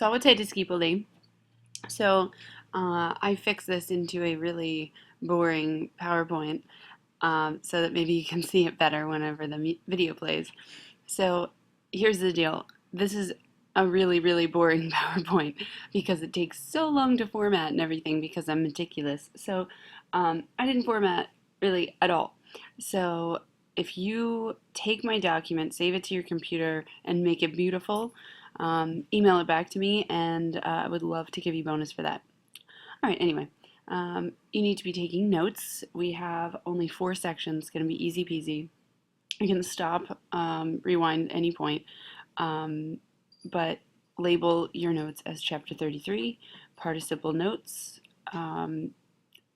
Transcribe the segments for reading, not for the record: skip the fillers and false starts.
Så potatisskipoli. So I fixed this into a really boring PowerPoint so that maybe you can see it better whenever the video plays. So here's the deal. This is a really, really boring PowerPoint because it takes so long to format and everything because I'm meticulous. So I didn't format really at all. So if you take my document, save it to your computer, and make it beautiful, email it back to me, and I would love to give you bonus for that. All right, anyway, you need to be taking notes. We have only 4 sections, going to be easy peasy. You can stop, rewind at any point, but label your notes as Chapter 33, participle notes.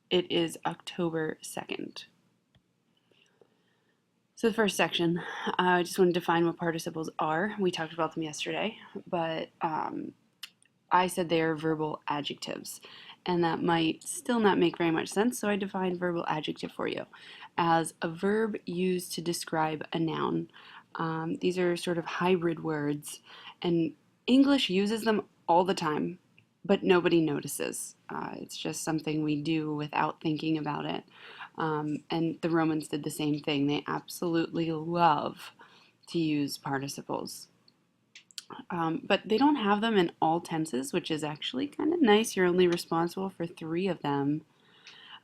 It is October 2nd. So the first section, I just want to define what participles are. We talked about them yesterday, but I said they are verbal adjectives, and that might still not make very much sense, so I defined verbal adjective for you as a verb used to describe a noun. These are sort of hybrid words, and English uses them all the time, but nobody notices. It's just something we do without thinking about it. And the Romans did the same thing. They absolutely love to use participles. But they don't have them in all tenses, which is actually kind of nice. You're only responsible for 3 of them.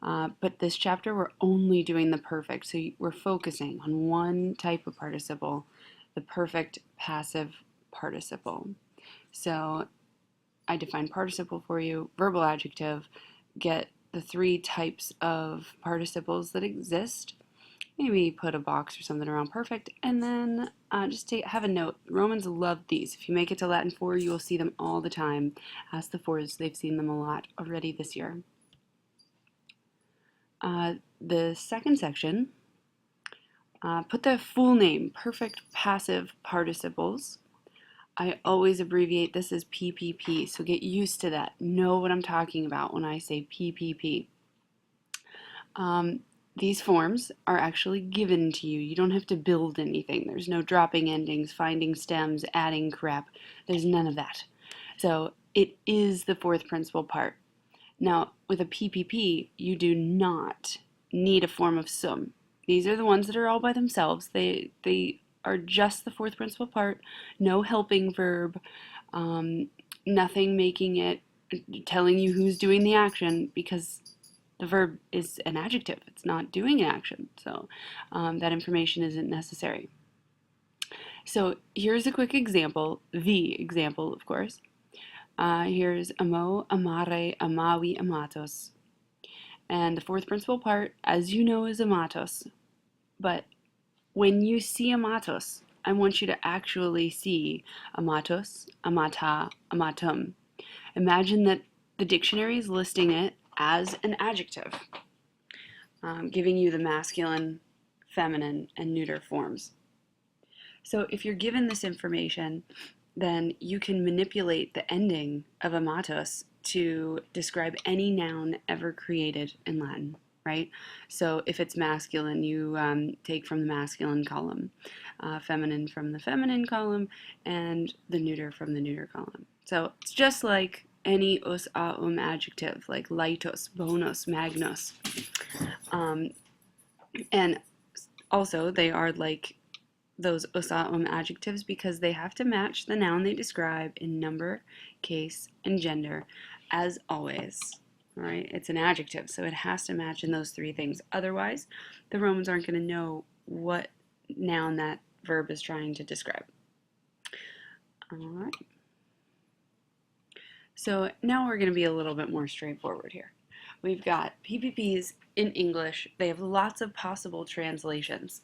But this chapter, we're only doing the perfect. So we're focusing on one type of participle, the perfect passive participle. So I define participle for you, verbal adjective, get the 3 types of participles that exist. Maybe put a box or something around perfect, and then just have a note. Romans love these. If you make it to Latin 4, you will see them all the time. Ask the 4s, they've seen them a lot already this year. The second section, put the full name, perfect passive participles. I always abbreviate this as PPP, so get used to that. Know what I'm talking about when I say PPP. These forms are actually given to you. You don't have to build anything. There's no dropping endings, finding stems, adding crap. There's none of that. So it is the 4th principal part. Now, with a PPP, you do not need a form of sum. These are the ones that are all by themselves. They are just the 4th principal part. No helping verb. Nothing making it, telling you who's doing the action, because the verb is an adjective. It's not doing an action, so that information isn't necessary. So here's a quick example, the example, of course. Here's amo, amare, amawi, amatos. And the 4th principal part, as you know, is amatos. But when you see amatos, I want you to actually see amatos, amata, amatum. Imagine that the dictionary is listing it as an adjective, giving you the masculine, feminine, and neuter forms. So if you're given this information, then you can manipulate the ending of amatos to describe any noun ever created in Latin, right? So if it's masculine, you take from the masculine column, feminine from the feminine column, and the neuter from the neuter column. So it's just like any us adjective, like lightos, bonus, magnus. And also they are like those us adjectives because they have to match the noun they describe in number, case, and gender, as always. All right, it's an adjective, so it has to match in those 3 things. Otherwise, the Romans aren't going to know what noun that verb is trying to describe. All right. So now we're going to be a little bit more straightforward here. We've got PPPs in English. They have lots of possible translations.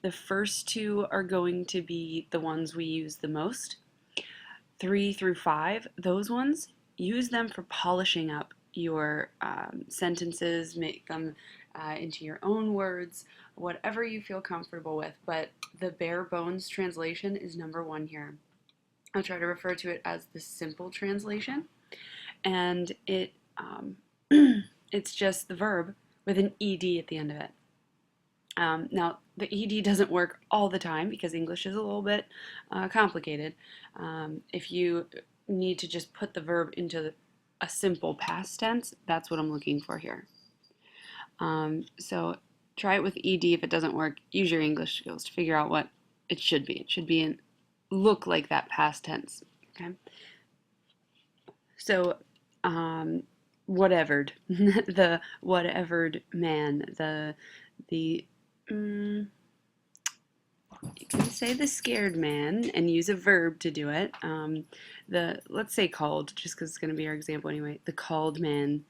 The first 2 are going to be the ones we use the most. 3 through 5, those ones, use them for polishing up your sentences, make them into your own words, whatever you feel comfortable with. But the bare bones translation is number 1 here. I'll try to refer to it as the simple translation, and it it's just the verb with an ed at the end of it. Now, the ed doesn't work all the time because English is a little bit complicated. If you need to just put the verb into a simple past tense, that's what I'm looking for here. So try it with ed. If it doesn't work, use your English skills to figure out what it should be. It should be in look like that past tense. Okay. So whatevered, the whatevered man, the you can say the scared man and use a verb to do it. Let's say called, just because it's going to be our example anyway. The called man.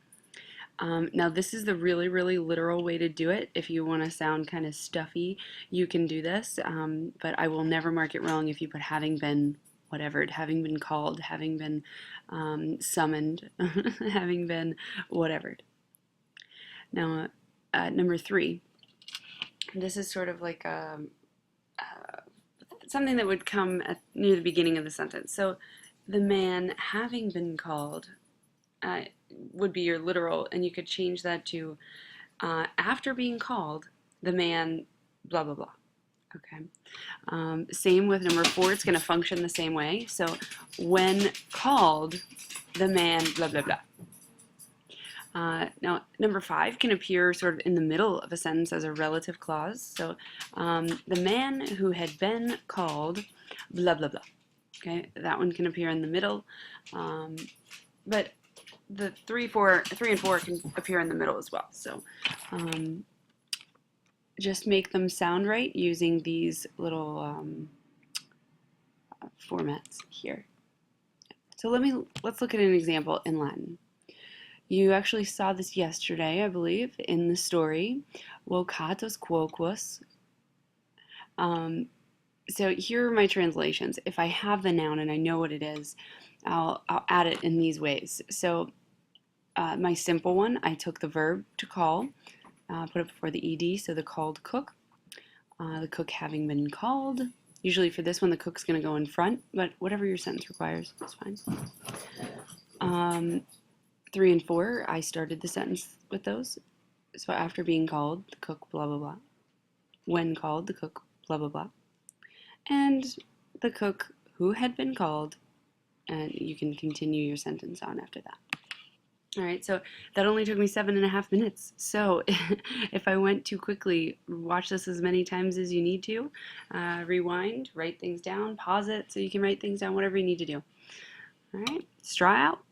Now this is the really, really literal way to do it. If you want to sound kind of stuffy, you can do this, but I will never mark it wrong if you put having been whatevered, having been called, having been summoned, having been whatevered. Now, number 3, this is sort of like something that would come near the beginning of the sentence. So the man having been called would be your literal, and you could change that to after being called, the man blah blah blah. Okay. Same with number 4. It's going to function the same way. So when called, the man blah blah blah. Now, number 5 can appear sort of in the middle of a sentence as a relative clause. So the man who had been called blah blah blah. Okay, that one can appear in the middle, but the 3 and 4 can appear in the middle as well. So just make them sound right using these little formats here. So let's look at an example in Latin. You actually saw this yesterday, I believe, in the story. Vocatus quoquus. So here are my translations. If I have the noun and I know what it is, I'll add it in these ways. So my simple one, I took the verb to call, put it before the ed, so the called cook. The cook having been called. Usually for this one, the cook's going to go in front, but whatever your sentence requires, that's fine. 3 and 4, I started the sentence with those. So after being called, the cook, blah, blah, blah. When called, the cook, blah, blah, blah. And the cook who had been called, and you can continue your sentence on after that. All right, so that only took me 7.5 minutes. So if I went too quickly, watch this as many times as you need to. Rewind, write things down, pause it so you can write things down, whatever you need to do. All right, straw out.